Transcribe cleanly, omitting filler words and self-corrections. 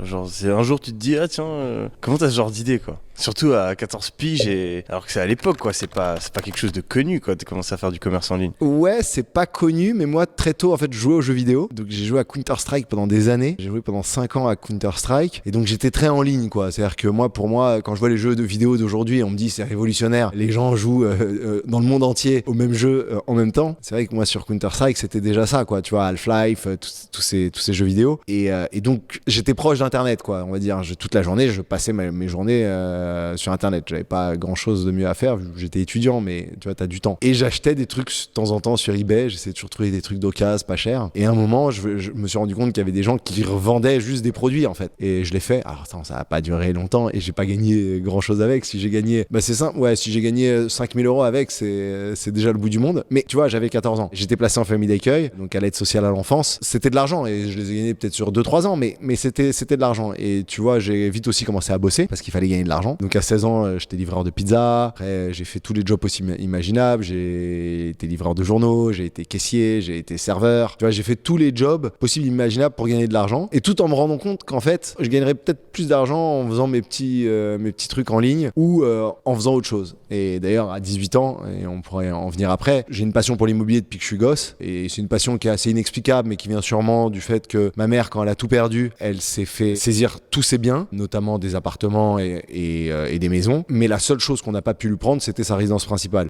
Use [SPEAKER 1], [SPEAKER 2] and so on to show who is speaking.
[SPEAKER 1] Genre, c'est un jour tu te dis, ah tiens, comment t'as ce genre d'idée, quoi? Surtout à 14 piges, alors que c'est à l'époque, quoi. C'est pas quelque chose de connu, quoi. Tu commences à faire du commerce en ligne.
[SPEAKER 2] Ouais, c'est pas connu, mais moi, très tôt, en fait, je jouais aux jeux vidéo. Donc, j'ai joué à Counter-Strike pendant des années. J'ai joué pendant 5 ans à Counter-Strike. Et donc, j'étais très en ligne, quoi. C'est-à-dire que moi, pour moi, quand je vois les jeux de vidéo d'aujourd'hui, on me dit c'est révolutionnaire. Les gens jouent dans le monde entier au même jeu en même temps. C'est vrai que moi, sur Counter-Strike, c'était déjà ça, quoi. Tu vois, Half-Life, tous ces jeux vidéo. Et donc, j'étais proche d'Internet, quoi. On va dire, toute la journée, je passais mes journées sur Internet. J'avais pas grand-chose de mieux à faire. J'étais étudiant, mais tu vois, t'as du temps. Et j'achetais des trucs de temps en temps sur eBay. J'essayais toujours de trouver des trucs d'occasion, pas cher. Et à un moment, je me suis rendu compte qu'il y avait des gens qui revendaient juste des produits, en fait. Et je l'ai fait. Alors, attends, ça a pas duré longtemps et j'ai pas gagné grand-chose avec. Si j'ai gagné, c'est simple. Ouais, si j'ai gagné 5000 euros avec, c'est déjà le bout du monde. Mais tu vois, j'avais 14 ans. J'étais placé en famille d'accueil, donc à l'aide sociale à l'enfance. C'était de l'argent et je les ai gagnés peut-être sur 2-3 ans, mais c'était de l'argent. Et tu vois, j'ai vite aussi commencé à bosser parce qu'il fallait gagner de l'argent. Donc à 16 ans, j'étais livreur de pizza. Après, j'ai fait tous les jobs possibles imaginables. J'ai été livreur de journaux, j'ai été caissier, j'ai été serveur. Tu vois, j'ai fait tous les jobs possibles imaginables pour gagner de l'argent. Et tout en me rendant compte qu'en fait, je gagnerais peut-être plus d'argent en faisant mes petits trucs en ligne ou en faisant autre chose. Et d'ailleurs, à 18 ans, et on pourrait en venir après, j'ai une passion pour l'immobilier depuis que je suis gosse. Et c'est une passion qui est assez inexplicable, mais qui vient sûrement du fait que ma mère, quand elle a tout perdu, elle s'est fait saisir tous ses biens, notamment des appartements et des maisons. Mais la seule chose qu'on n'a pas pu lui prendre, c'était sa résidence principale.